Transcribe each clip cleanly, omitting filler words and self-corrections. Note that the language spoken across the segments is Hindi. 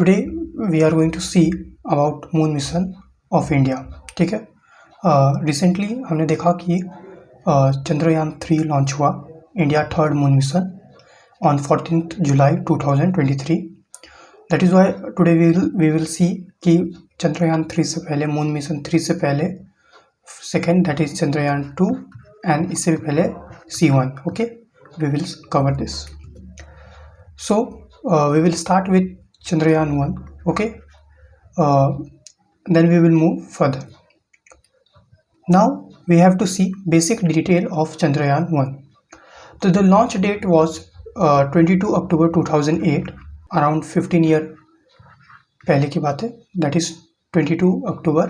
Today we are going to see about moon mission of India. ठीक है, रिसेंटली हमने देखा कि चंद्रयान 3 लॉन्च हुआ, India third moon mission on 14th जुलाई 2023। That is why today we will see कि चंद्रयान 3 से पहले, मून मिशन 3 से पहले second that is Chandrayaan 2 and इससे भी पहले C1। Okay, we will cover this. So we will start with Chandrayaan 1. Okay, then we will move further. Now we have to see basic detail of Chandrayaan 1. So the launch date was 22 October 2008, around 15 year पहले की बात है, that is 22 October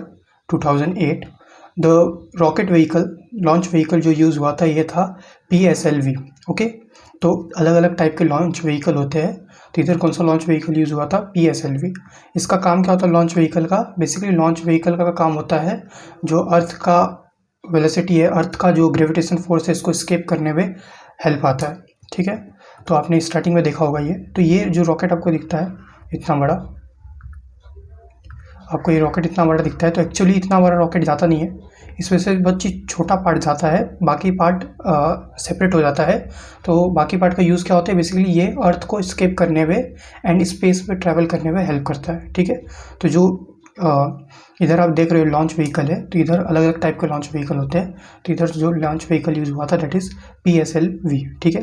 2008। The rocket vehicle, launch vehicle जो यूज़ हुआ था ये था PSLV। ओके, तो अलग अलग टाइप के लॉन्च व्हीकल होते हैं, तो इधर कौन सा लॉन्च व्हीकल यूज़ हुआ था? PSLV। इसका काम क्या होता है लॉन्च व्हीकल का? बेसिकली लॉन्च व्हीकल का काम होता है जो अर्थ का वेलोसिटी है, अर्थ का जो ग्रेविटेशन फोर्स है, इसको स्केप करने में हेल्प आता है। ठीक है, तो आपने स्टार्टिंग में देखा होगा ये जो रॉकेट आपको दिखता है इतना बड़ा, आपको ये रॉकेट इतना बड़ा दिखता है, तो एक्चुअली इतना बड़ा रॉकेट जाता नहीं है, इस वजह से बहुत चीज़ छोटा पार्ट जाता है, बाकी पार्ट सेपरेट हो जाता है। तो बाकी पार्ट का यूज़ क्या होता है? बेसिकली ये अर्थ को स्केप करने में एंड स्पेस में ट्रैवल करने में हेल्प करता है। ठीक है, तो जो इधर आप देख रहे हो लॉन्च व्हीकल है, तो इधर अलग अलग टाइप के लॉन्च व्हीकल होते हैं, तो इधर जो लॉन्च व्हीकल यूज़ हुआ था दैट इज़ PSLV। ठीक है,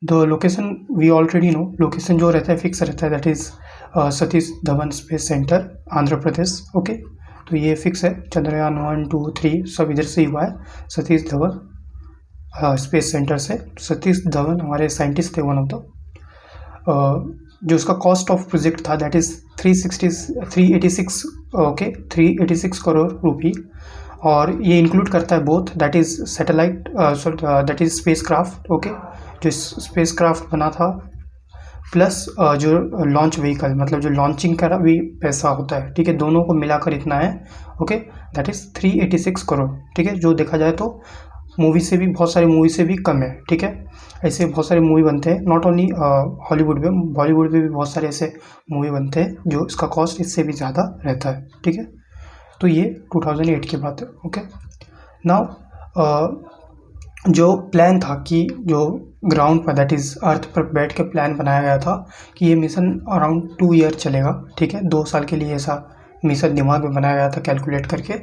the location we already know, location जो रहता है फिक्स रहता है, that is Satish Dhawan space centre, Andhra Pradesh. Okay, तो ये फिक्स है, चंद्रयान 1, 2, 3 सब इधर से ही हुआ है, सतीश धवन स्पेस सेंटर से। सतीश धवन हमारे साइंटिस्ट थे, वन ऑफ द। जो उसका कॉस्ट ऑफ प्रोजेक्ट था दैट इज़ 386 करोड़ रुपी, और ये इंक्लूड करता है both that is satellite that is space craft. Okay, जो स्पेस क्राफ्ट बना था प्लस जो लॉन्च व्हीकल, मतलब जो लॉन्चिंग का भी पैसा होता है। ठीक है, दोनों को मिलाकर इतना है। Okay, that is 386 crore. ठीक है, जो देखा जाए तो मूवी से भी, बहुत सारी मूवी से भी कम है। ठीक है, ऐसे बहुत सारे मूवी बनते हैं, नॉट ओनली हॉलीवुड में, बॉलीवुड में भी बहुत सारे ऐसे मूवी बनते हैं जो इसका कॉस्ट इससे भी ज़्यादा रहता है। ठीक है, तो ये 2008 की बात है। ओके, नाउ जो प्लान था कि जो ग्राउंड पर दैट इज़ अर्थ पर बैठ के प्लान बनाया गया था कि ये मिशन अराउंड 2 ईयर चलेगा। ठीक है, 2 साल के लिए ऐसा मिशन दिमाग में बनाया गया था कैलकुलेट करके,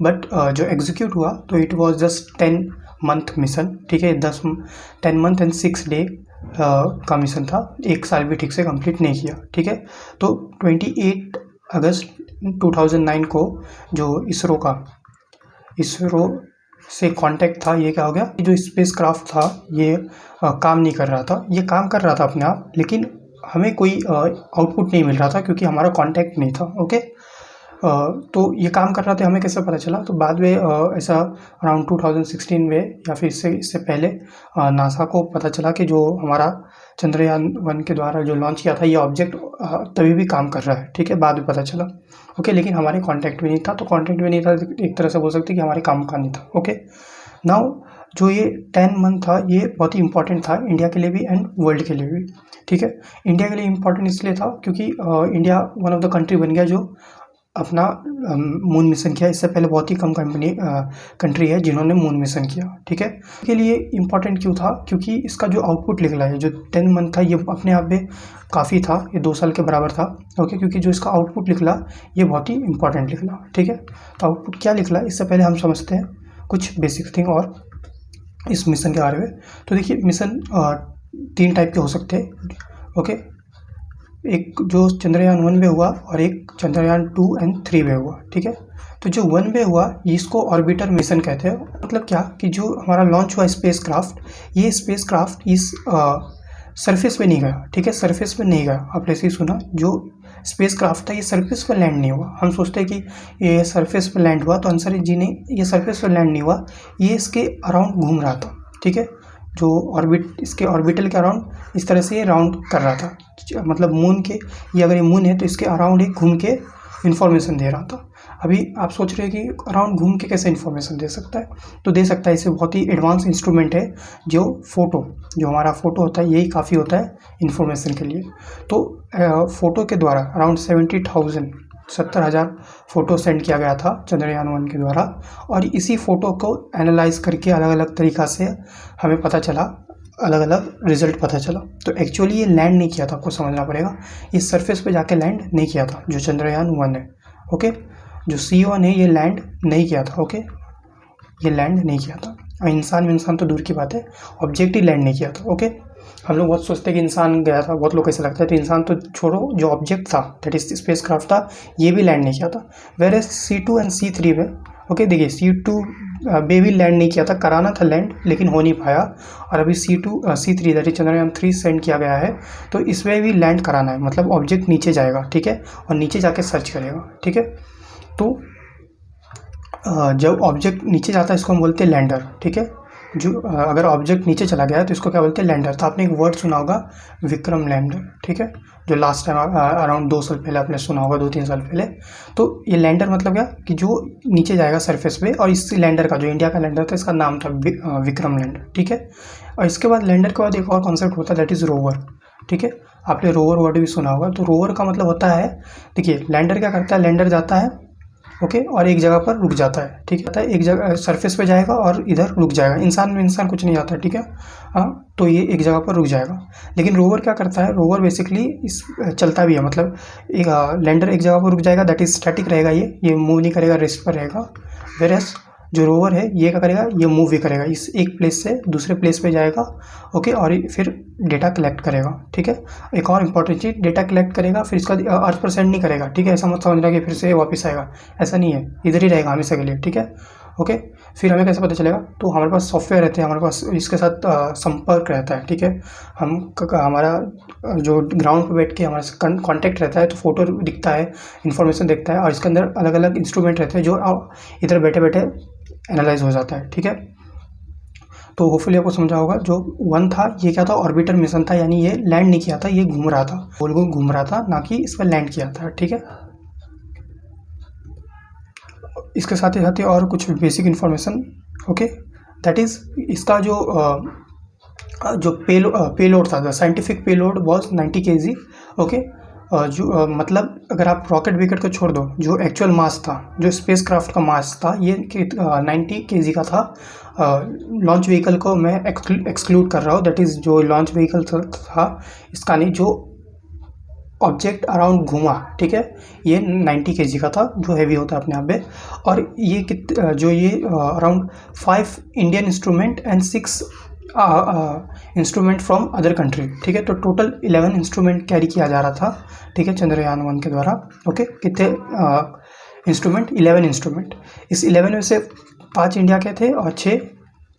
बट जो एग्जीक्यूट हुआ तो it was just 10 month mission. ठीक है, 10 मंथ एंड 6 डे का मिशन था, 1 साल भी ठीक से कंप्लीट नहीं किया। ठीक है, तो 28 अगस्त 2009 को जो इसरो से कांटेक्ट था, ये क्या हो गया, जो स्पेस क्राफ्ट था ये काम नहीं कर रहा था, ये काम कर रहा था अपने आप, लेकिन हमें कोई आउटपुट नहीं मिल रहा था क्योंकि हमारा कांटेक्ट नहीं था। ओके, तो ये काम कर रहा था, हमें कैसे पता चला? तो बाद में ऐसा अराउंड 2016 में या फिर इससे पहले नासा को पता चला कि जो हमारा चंद्रयान 1 के द्वारा जो लॉन्च किया था ये ऑब्जेक्ट तभी भी काम कर रहा है। ठीक है, बाद में पता चला। ओके, लेकिन हमारे कांटेक्ट में नहीं था, तो कांटेक्ट में नहीं था, एक तरह से बोल सकते कि हमारे काम का नहीं था। ओके, नाउ जो ये 10 मंथ था ये बहुत ही इंपॉर्टेंट था इंडिया के लिए भी एंड वर्ल्ड के लिए भी। ठीक है, इंडिया के लिए इंपॉर्टेंट इसलिए था क्योंकि India one of the country बन गया जो अपना मून मिशन किया। इससे पहले बहुत ही कम कंट्री है जिन्होंने मून मिशन किया। ठीक है, के लिए इम्पॉर्टेंट क्यों था? क्योंकि इसका जो आउटपुट निकला है, जो 10 मंथ था, ये अपने आप में काफ़ी था, ये 2 साल के बराबर था। ओके, क्योंकि जो इसका आउटपुट निकला ये बहुत ही इंपॉर्टेंट निकला। ठीक है, तो आउटपुट क्या निकला इससे पहले हम समझते हैं कुछ बेसिक थिंग और इस मिशन के बारे में। तो देखिए, मिशन 3 टाइप के हो सकते हैं। ओके, एक जो चंद्रयान 1 में हुआ और एक चंद्रयान 2 एंड 3 में हुआ। ठीक है, तो जो 1 में हुआ इसको ऑर्बिटर मिशन कहते हैं। मतलब क्या कि जो हमारा लॉन्च हुआ स्पेस क्राफ्ट, ये स्पेस क्राफ्ट इस सरफेस पे नहीं गया। ठीक है, सरफेस पे नहीं गया, आपने सही सुना, जो स्पेस क्राफ्ट था ये सरफेस पर लैंड नहीं हुआ। हम सोचते हैं कि ये सरफेस पर लैंड हुआ, तो आंसर जी नहीं, ये सरफेस पर लैंड नहीं हुआ, ये इसके अराउंड घूम रहा था। ठीक है, जो इसके ऑर्बिटल के अराउंड इस तरह से ये राउंड कर रहा था, मतलब मून के, ये अगर ये मून है तो इसके अराउंड एक घूम के इन्फॉर्मेशन दे रहा था। अभी आप सोच रहे हैं कि अराउंड घूम के कैसे इन्फॉर्मेशन दे सकता है, तो दे सकता है। इसे बहुत ही एडवांस इंस्ट्रूमेंट है, जो हमारा फ़ोटो होता है, यही काफ़ी होता है इन्फॉर्मेशन के लिए। तो फ़ोटो के द्वारा अराउंड 70,000 फ़ोटो सेंड किया गया था चंद्रयान-1 के द्वारा, और इसी फ़ोटो को एनालाइज़ करके अलग अलग तरीक़ा से हमें पता चला, अलग अलग रिज़ल्ट पता चला। तो एक्चुअली ये लैंड नहीं किया था, आपको समझना पड़ेगा, ये सरफेस पे जाके लैंड नहीं किया था जो चंद्रयान-1 है। ओके, जो C1 है ये लैंड नहीं किया था। ओके, ये लैंड नहीं किया था। इंसान तो दूर की बात है, ऑब्जेक्ट ही लैंड नहीं किया था। ओके, हम लोग बहुत सोचते हैं कि इंसान गया था, बहुत लोग को ऐसा लगता है, तो इंसान तो छोड़ो, जो ऑब्जेक्ट था दैट इज स्पेस क्राफ्ट था, ये भी लैंड नहीं किया था। वेयर C2 एंड C3 में, ओके देखिए, C2 में भी लैंड नहीं किया था, कराना था लैंड लेकिन हो नहीं पाया। और अभी C3 that is Chandrayaan-3 send किया गया है, तो इसमें भी लैंड कराना है, मतलब ऑब्जेक्ट नीचे जाएगा, ठीक है, और नीचे जाके सर्च करेगा, ठीक है। तो जब ऑब्जेक्ट नीचे जाता है इसको हम बोलते हैं लैंडर, ठीक है। जो अगर ऑब्जेक्ट नीचे चला गया है तो इसको क्या बोलते हैं, लैंडर। तो आपने एक वर्ड सुना होगा विक्रम लैंडर, ठीक है, जो लास्ट टाइम अराउंड 2 साल पहले आपने सुना होगा, 2-3 साल पहले। तो ये लैंडर मतलब क्या कि जो नीचे जाएगा सरफेस पे, और इस लैंडर का, जो इंडिया का लैंडर था, इसका नाम था विक्रम लैंडर, ठीक है। और इसके बाद लैंडर के बाद एक और कॉन्सेप्ट होता है दैट इज़ रोवर, ठीक है। आपने रोवर वर्ड भी सुना होगा। तो रोवर का मतलब होता है, देखिए लैंडर क्या करता है, लैंडर जाता है, ओके, और एक जगह पर रुक जाता है, ठीक है, एक जगह सरफेस पे जाएगा और इधर रुक जाएगा। इंसान कुछ नहीं जाता, ठीक है, हाँ, तो ये एक जगह पर रुक जाएगा। लेकिन रोवर क्या करता है, रोवर बेसिकली इस चलता भी है, मतलब एक लैंडर एक जगह पर रुक जाएगा, दैट इज स्टैटिक रहेगा, ये मूव नहीं करेगा, रेस्ट पर रहेगा। वेरएस जो रोवर है ये क्या करेगा, ये मूव भी करेगा, इस एक प्लेस से दूसरे प्लेस पे जाएगा, ओके, और फिर डेटा कलेक्ट करेगा, ठीक है। एक और इम्पॉर्टेंट चीज़, डेटा कलेक्ट करेगा, फिर इसका अर्थ पर सेंड नहीं करेगा, ठीक है। ऐसा मत समझना कि फिर से वापस आएगा, ऐसा नहीं है, इधर ही रहेगा हमेशा के लिए, ठीक है, ओके। फिर हमें कैसे पता चलेगा, तो हमारे पास सॉफ्टवेयर रहते हैं, हमारे पास इसके साथ संपर्क रहता है, ठीक है। हमारा जो ग्राउंड पे बैठ के हमारे से कॉन्टैक्ट रहता है, तो फोटो दिखता है, इन्फॉर्मेशन दिखता है, और इसके अंदर अलग अलग इंस्ट्रूमेंट रहते हैं जो इधर बैठे बैठे एनालाइज हो जाता है, ठीक है। तो होपफुली आपको समझा होगा। जो 1 था ये क्या था, ऑर्बिटर मिशन था, यानी ये लैंड नहीं किया था, ये घूम रहा था, गोल गोल घूम रहा था, ना कि इस पर लैंड किया था, ठीक है। इसके साथ ही और कुछ basic information, okay, that is इसका जो पेलोड था, the scientific payload was 90 kg, okay. जो मतलब अगर आप रॉकेट विकेट को छोड़ दो, जो एक्चुअल मास था, जो स्पेस क्राफ्ट का मास था, ये 90 kg का था। लॉन्च व्हीकल को मैं एक्सक्लूड कर रहा हूँ, दैट इज़ जो लॉन्च व्हीकल था इसका नहीं, जो ऑब्जेक्ट अराउंड घूमा, ठीक है, ये 90 kg का था, जो हैवी होता है अपने आप में। और ये around 5 Indian instrument and 6 instrument from other country, ठीक है। तो टोटल 11 इंस्ट्रूमेंट कैरी किया जा रहा था, ठीक है, चंद्रयान-1 के द्वारा, ओके। कितने इंस्ट्रूमेंट, 11 इंस्ट्रूमेंट। इस 11 में से 5 इंडिया के थे और 6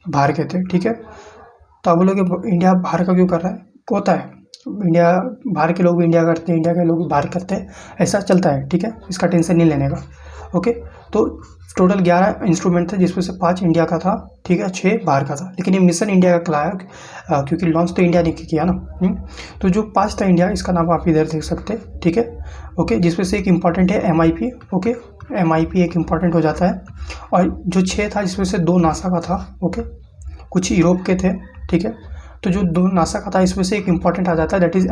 बाहर के थे, ठीक है। तो आप बोलोगे इंडिया बाहर का क्यों कर रहा है, होता है, इंडिया बाहर के लोग भी इंडिया करते हैं, इंडिया के लोग भी बाहर करते हैं, ऐसा चलता है, ठीक है, इसका टेंशन नहीं लेने का, ओके। तो टोटल 11 इंस्ट्रूमेंट थे, जिसमें से 5 इंडिया का था, ठीक है, 6 बाहर का था। लेकिन ये मिशन इंडिया का कहलाया, क्योंकि लॉन्च तो इंडिया ने किया ना। तो जो 5 था इंडिया, इसका नाम आप इधर देख सकते हैं, ठीक है, ओके। जिसमें से एक इम्पॉर्टेंट है MIP, ओके, MIP एक इम्पॉर्टेंट हो जाता है। और जो 6 था, जिसमें से 2 नासा का था, ओके, कुछ यूरोप के थे, ठीक है। तो जो 2 नासा का था, इसमें से एक इम्पॉर्टेंट आ जाता है, दैट इज़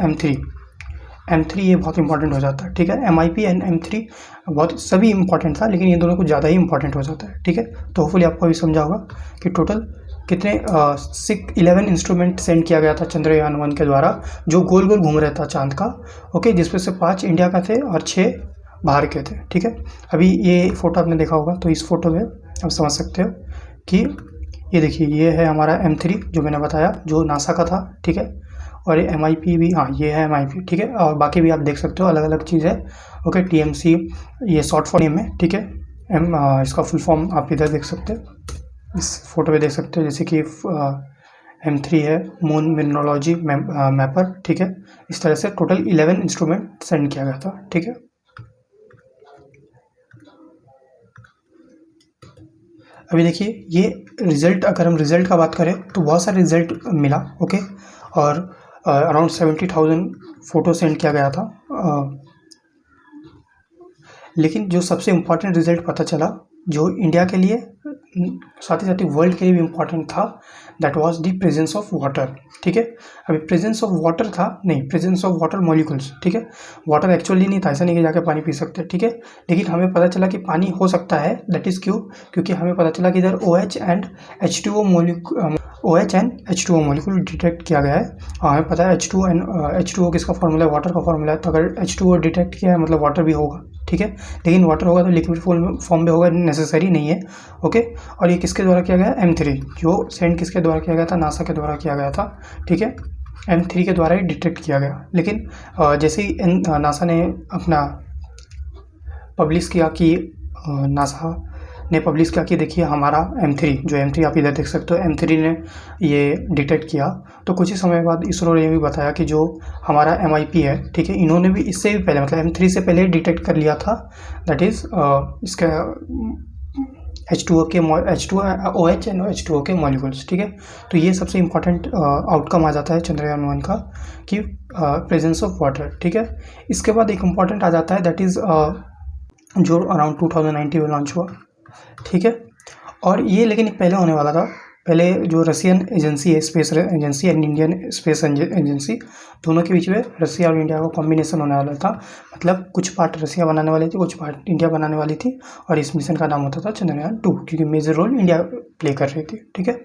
M3, ये बहुत इंपॉर्टेंट हो जाता है, ठीक है। MIP एंड M3 बहुत सभी इंपॉर्टेंट था, लेकिन ये दोनों कुछ ज़्यादा ही इंपॉर्टेंट हो जाता है, ठीक है। तो होपफुली आपको अभी समझा होगा कि टोटल कितने 11 इंस्ट्रूमेंट सेंड किया गया था चंद्रयान-1 के द्वारा, जो गोल गोल घूम रहा था चांद का, ओके, जिसमें से 5 इंडिया का थे और 6 बाहर के थे, ठीक है। अभी ये फोटो आपने देखा होगा, तो इस फोटो में आप समझ सकते हो कि ये देखिए, ये है हमारा M3 जो मैंने बताया, जो नासा का था, ठीक है। और ये MIP भी, हाँ, ये है MIP, ठीक है। और बाकी भी आप देख सकते हो, अलग अलग चीज़ है, ओके। TMC ये शॉर्ट फॉर्म नेम है, ठीक है। इसका फुल फॉर्म आप इधर देख सकते हो, इस फोटो में देख सकते हो, जैसे कि M3 है मून मिनरोलॉजी मैपर, ठीक है। इस तरह से टोटल 11 इंस्ट्रूमेंट सेंड किया गया था, ठीक है। अभी देखिए ये रिज़ल्ट, अगर हम रिज़ल्ट का बात करें तो बहुत सारे रिज़ल्ट मिला, ओके। और अराउंड 70,000 फ़ोटो सेंड किया गया था। लेकिन जो सबसे इम्पॉर्टेंट रिजल्ट पता चला जो इंडिया के लिए साथ ही वर्ल्ड के लिए भी इम्पॉर्टेंट था, that was the presence of water. ठीक है, अभी प्रेजेंस ऑफ वाटर था नहीं, प्रेजेंस ऑफ वाटर मॉलिक्यूल्स। ठीक है, वाटर एक्चुअली नहीं था, ऐसा नहीं कि जाके पानी पी सकते। ठीक है, लेकिन हमें पता चला कि पानी हो सकता है, दैट इज़ क्यों, क्योंकि हमें पता चला कि इधर OH and H2O molecule detect किया गया है। हमें पता है H2O किसका फॉर्मूला है, वाटर का फॉर्मूला है। तो अगर H2O डिटेक्ट किया है मतलब वाटर भी होगा। ठीक है, लेकिन वाटर होगा तो लिक्विड फॉर्म में होगा, नेसेसरी नहीं है। ओके, और ये किसके द्वारा किया गया, M3, जो सेंड किसके द्वारा किया गया था, नासा के द्वारा किया गया था। ठीक है, M3 के द्वारा ही डिटेक्ट किया गया। लेकिन जैसे ही नासा ने अपना पब्लिश किया कि नासा ने पब्लिश किया कि देखिए हमारा M3, जो M3 आप इधर देख सकते हो, M3 ने ये डिटेक्ट किया, तो कुछ ही समय बाद इसरो ने भी बताया कि जो हमारा MIP है, ठीक है, इन्होंने भी इससे भी पहले मतलब M3 से पहले डिटेक्ट कर लिया था, दैट इज़ इसका H2O के OH एंड H2O के मॉलिक्यूल्स। ठीक है, तो ये सबसे इम्पॉर्टेंट आउटकम आ जाता है चंद्रयान 1 का कि प्रेजेंस ऑफ वाटर। ठीक है, इसके बाद एक इम्पॉर्टेंट आ जाता है, दैट इज़ जो अराउंड 2019 में लॉन्च हुआ। ठीक है, और ये लेकिन पहले होने वाला था। पहले जो रशियन एजेंसी है, space agency and Indian space agency, दोनों के बीच में रसिया और इंडिया का कॉम्बिनेशन होने वाला था। मतलब कुछ पार्ट रसिया बनाने वाली थी, कुछ पार्ट इंडिया बनाने वाली थी, और इस मिशन का नाम होता था चंद्रयान 2, क्योंकि मेजर रोल इंडिया प्ले कर रही थी। ठीक है,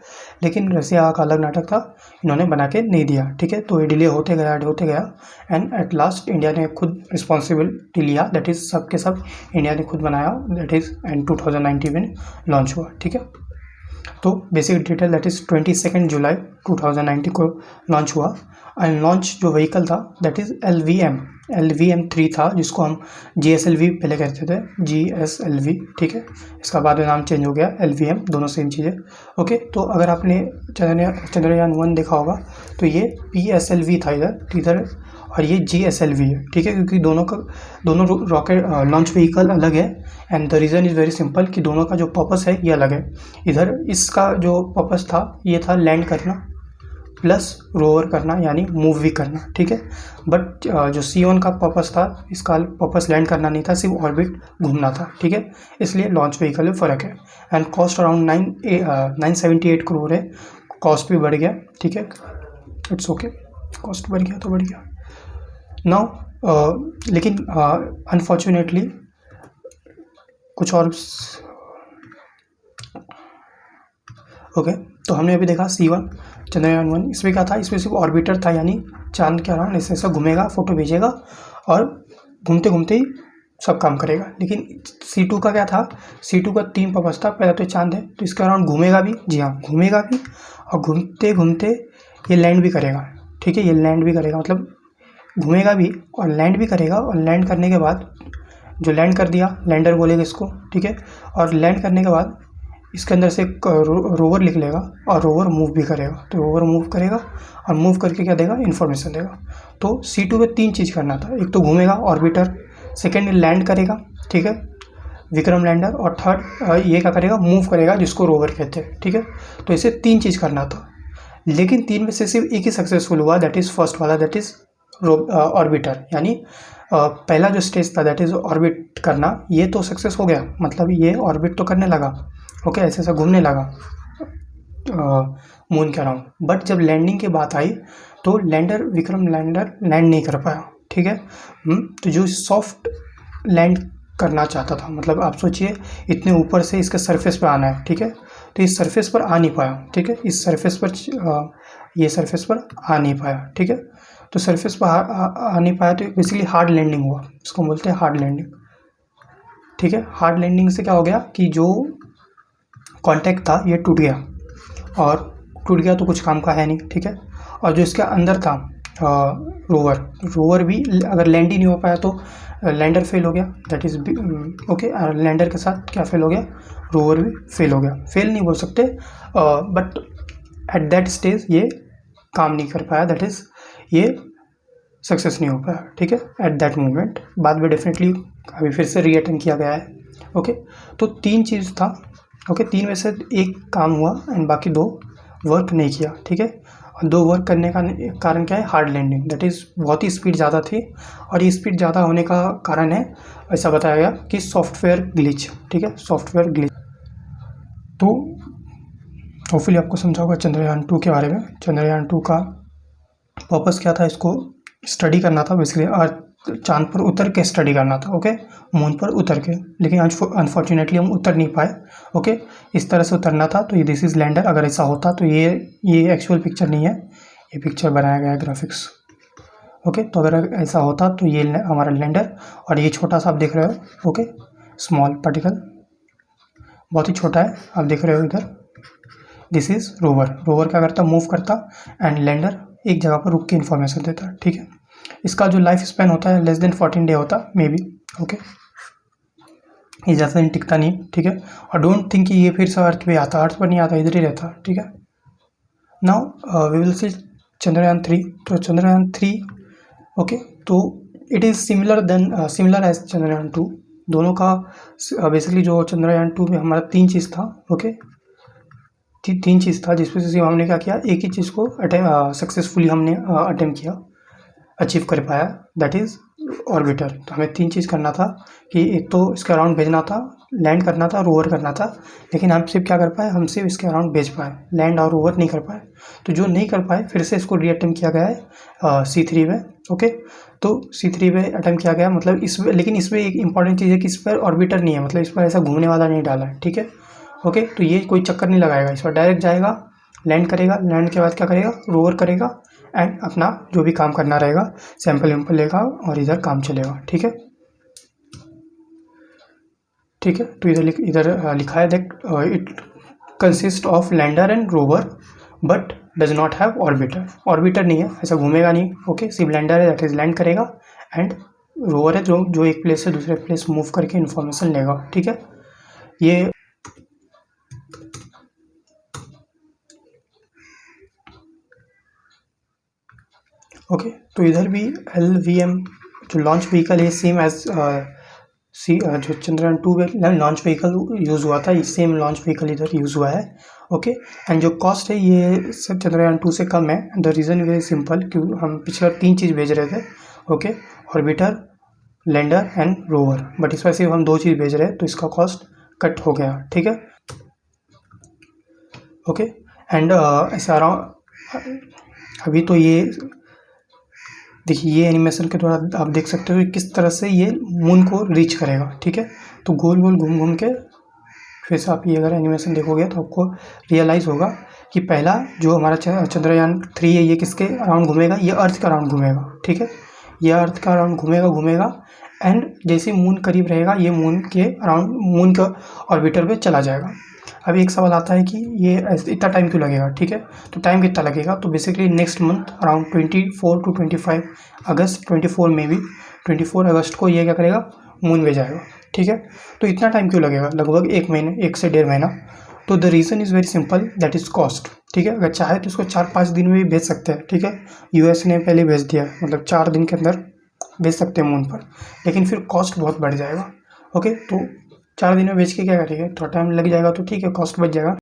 लेकिन रसिया का अलग नाटक था, इन्होंने बना के नहीं दिया। ठीक है, तो ये डिले होते गया एंड एट लास्ट इंडिया ने खुद रिस्पॉन्सिबिलिटी लिया, दैट इज़ सब के सब इंडिया ने खुद बनाया, दैट इज़ एंड 2019 में लॉन्च हुआ। ठीक है, तो बेसिक डिटेल दैट इज़ 22 जुलाई 2019 को लॉन्च हुआ। एंड लॉन्च जो व्हीकल था दैट इज़ LVM-3 था, जिसको हम GSLV पहले कहते थे, GSLV। ठीक है, इसका बाद में नाम चेंज हो गया LVM, दोनों सेम चीज़ें। ओके, तो अगर आपने चंद्रयान 1 देखा होगा तो ये PSLV था इधर, और ये GSLV है। ठीक है, क्योंकि दोनों रॉकेट लॉन्च व्हीकल अलग है, and the reason is very simple कि दोनों का जो पर्पस है ये अलग है। इधर इसका जो पर्पस था ये था लैंड करना प्लस रोवर करना, यानी मूव भी करना। ठीक है, बट जो C1 का पर्पस था, इसका पर्पस लैंड करना नहीं था, सिर्फ ऑर्बिट घूमना था। ठीक है, इसलिए लॉन्च व्हीकल में फ़र्क है। एंड कॉस्ट अराउंड 978 करोड़ है, कॉस्ट भी बढ़ गया। ठीक है, इट्स ओके, कॉस्ट बढ़ गया तो बढ़ गया नाउ। लेकिन अनफॉर्चुनेटली कुछ और ओके, तो हमने अभी देखा C1 चंद्रयान 1, इसमें क्या था, इसमें सिर्फ ऑर्बिटर था, यानी चांद के अराउंड ऐसे ऐसा घूमेगा, फोटो भेजेगा और घूमते घूमते ही सब काम करेगा। लेकिन C2 का क्या था, C2 का 3 पर्पस था। पहला तो चांद है, तो इसके अराउंड घूमेगा भी, जी हाँ घूमेगा भी, और घूमते घूमते ये लैंड भी करेगा। ठीक है, ये लैंड भी करेगा, मतलब घूमेगा भी और लैंड भी करेगा, और लैंड करने के बाद जो लैंड कर दिया, लैंडर बोलेगा इसको। ठीक है, और लैंड करने के बाद इसके अंदर से एक रोवर निकलेगा, और रोवर मूव भी करेगा। तो रोवर मूव करेगा और मूव करके क्या देगा, इन्फॉर्मेशन देगा। तो C2 में 3 चीज़ करना था, एक तो घूमेगा ऑर्बिटर, सेकेंड लैंड करेगा, ठीक है, विक्रम लैंडर, और थर्ड ये क्या करेगा, मूव करेगा, जिसको रोवर कहते हैं। ठीक है, तो इसे 3 चीज़ करना था, लेकिन 3 में से सिर्फ एक ही सक्सेसफुल हुआ, दैट इज़ फर्स्ट वाला, दैट इज़ ऑर्बिटर, यानी पहला जो स्टेज था दैट इज़ ऑर्बिट करना, ये तो सक्सेस हो गया, मतलब ये ऑर्बिट तो करने लगा। ओके, ऐसे ऐसा घूमने लगा मून के अराउंड। बट जब लैंडिंग की बात आई तो विक्रम लैंडर लैंड नहीं कर पाया। ठीक है, तो जो सॉफ्ट लैंड करना चाहता था, मतलब आप सोचिए इतने ऊपर से इसके सरफेस पर आना है। ठीक है, तो इस सरफेस पर आ नहीं पाया। ठीक है, इस सरफेस पर ये सरफेस पर आ नहीं पाया। ठीक है, तो सरफेस पर आ नहीं पाया, तो बेसिकली हार्ड लैंडिंग हुआ, इसको बोलते हैं हार्ड लैंडिंग। ठीक है, हार्ड लैंडिंग से क्या हो गया कि जो कॉन्टैक्ट था ये टूट गया, और टूट गया तो कुछ काम का है नहीं। ठीक है, और जो इसके अंदर था रोवर भी अगर लैंड ही नहीं हो पाया तो लैंडर फेल हो गया, दैट इज़ ओके। लैंडर के साथ क्या फेल हो गया, रोवर भी फेल हो गया। फेल नहीं बोल सकते, बट एट दैट स्टेज ये काम नहीं कर पाया, दैट इज़ ये सक्सेस नहीं हो पाया। ठीक है, एट दैट मोमेंट। बाद में डेफिनेटली अभी फिर से रीअटेम्प्ट किया गया है। ओके, तो 3 चीज़ था। ओके, 3 में से एक काम हुआ एंड बाकी 2 वर्क नहीं किया। ठीक है, और 2 वर्क करने का कारण क्या है, हार्ड लैंडिंग, दैट इज़ बहुत ही स्पीड ज़्यादा थी। और ये स्पीड ज़्यादा होने का कारण है, ऐसा बताया गया कि सॉफ्टवेयर ग्लिच, ठीक है, सॉफ्टवेयर ग्लिच। तो होपफुली आपको समझा होगा चंद्रयान 2 के बारे में। चंद्रयान 2 का पर्पस क्या था, इसको स्टडी करना था बेसिकली, अर्थ चांद पर उतर के स्टडी करना था, ओके, मून पर उतर के, लेकिन अनफॉर्चुनेटली हम उतर नहीं पाए, ओके, इस तरह से उतरना था। तो ये दिस इज़ लैंडर। अगर ऐसा होता तो ये एक्चुअल पिक्चर नहीं है, ये पिक्चर बनाया गया है ग्राफिक्स, ओके। तो अगर ऐसा होता तो ये हमारा लैंडर, और ये छोटा सा आप देख रहे हो, ओके, स्मॉल पार्टिकल, बहुत ही छोटा है, आप देख रहे हो इधर, दिस इज़ रोवर। रोवर क्या करता, मूव करता, एंड लैंडर एक जगह पर रुक के इन्फॉर्मेशन देता, ठीक है। इसका जो लाइफ स्पैन होता है लेस देन 14 डे होता मे बी, ओके, ये ज़्यादा दिन टिकता नहीं, ठीक है। और डोंट थिंक कि ये फिर से अर्थ पे आता, अर्थ पर नहीं आता, इधर ही रहता, ठीक है। Now we will see Chandrayaan 3। तो चंद्रयान 3, ओके, तो it is similar as Chandrayaan 2। दोनों का बेसिकली जो चंद्रयान 2 में हमारा 3 चीज़ था, ओके, 3 चीज़ था, जिसमें से हमने क्या किया, एक ही चीज़ को सक्सेसफुली हमने अटेम्प्ट किया, अचीव कर पाया, दैट इज़ ऑर्बिटर। तो हमें 3 चीज़ करना था कि एक तो इसके अराउंड भेजना था, लैंड करना था, रोवर करना था, लेकिन हम सिर्फ क्या कर पाए, हम सिर्फ इसके अराउंड भेज पाए, लैंड और रोवर नहीं कर पाए। तो जो नहीं कर पाए, फिर से इसको रीअटेम्प्ट किया गया है C3 में, ओके। तो C3 में अटेम्प्ट किया गया, मतलब इसमें, लेकिन इसमें एक इंपॉर्टेंट चीज़ है कि इस पर ऑर्बिटर नहीं है, मतलब इस पर ऐसा घूमने वाला नहीं डाला है, ठीक है, ओके। तो ये कोई चक्कर नहीं लगाएगा, इस पर डायरेक्ट जाएगा, लैंड करेगा, लैंड के बाद क्या करेगा, रोवर करेगा, एंड अपना जो भी काम करना रहेगा, सैंपल वैम्पल लेगा और इधर काम चलेगा, ठीक है, ठीक है। तो इधर लिखा है that it consist of lander and rover but does not have orbiter. Orbiter नहीं है, ऐसा घूमेगा नहीं, ओके, सिर्फ लैंडर है, दैट इज लैंड करेगा, एंड रोवर है जो एक प्लेस से दूसरे प्लेस मूव करके इन्फॉर्मेशन लेगा, ठीक है। ये ओके, तो इधर भी LVM जो लॉन्च व्हीकल है, सेम एज जो चंद्रयान 2 में लॉन्च व्हीकल यूज़ हुआ था, सेम लॉन्च व्हीकल इधर यूज़ हुआ है, ओके। एंड जो कॉस्ट है ये सब चंद्रयान 2 से कम है। द रीज़न वेरी सिंपल, क्योंकि हम पिछले 3 चीज़ भेज रहे थे, okay, orbiter, lander and rover, but इस पर सिर्फ हम 2 चीज़ भेज रहे हैं, तो इसका कॉस्ट कट हो गया, ठीक है, ओके। एंड ऐसा अभी तो ये देखिए, ये एनिमेशन के द्वारा आप देख सकते हो कि किस तरह से ये मून को रीच करेगा, ठीक है। तो गोल गोल घूम घूम के फिर से आप ये अगर एनिमेशन देखोगे तो आपको रियलाइज़ होगा कि पहला जो हमारा चंद्रयान 3 है, ये किसके अराउंड घूमेगा, ये अर्थ के अराउंड घूमेगा, ठीक है, ये अर्थ के अराउंड घूमेगा, एंड जैसे मून करीब रहेगा, ये मून के अराउंड, मून के ऑर्बिटर पे चला जाएगा। अब एक सवाल आता है कि ये इतना टाइम क्यों लगेगा, ठीक है। तो टाइम कितना लगेगा, तो basically next month around 24 to 25 अगस्त, 24 में भी 24 अगस्त को ये क्या करेगा, मून में जाएगा, ठीक है। तो इतना टाइम क्यों लगेगा, लगभग 1 महीने, 1 से 1.5 महीना। तो the reason is very simple, that is cost, ठीक है। अगर चाहे तो इसको 4-5 दिन में भी भेज सकते हैं, ठीक है। US ने पहले भेज दिया, मतलब 4 दिन के अंदर भेज सकते हैं मून पर, लेकिन फिर कॉस्ट बहुत बढ़ जाएगा, ओके। तो 4 दिन में भेज के क्या करेंगे, थोड़ा टाइम लग जाएगा तो ठीक है, कॉस्ट बच जाएगा।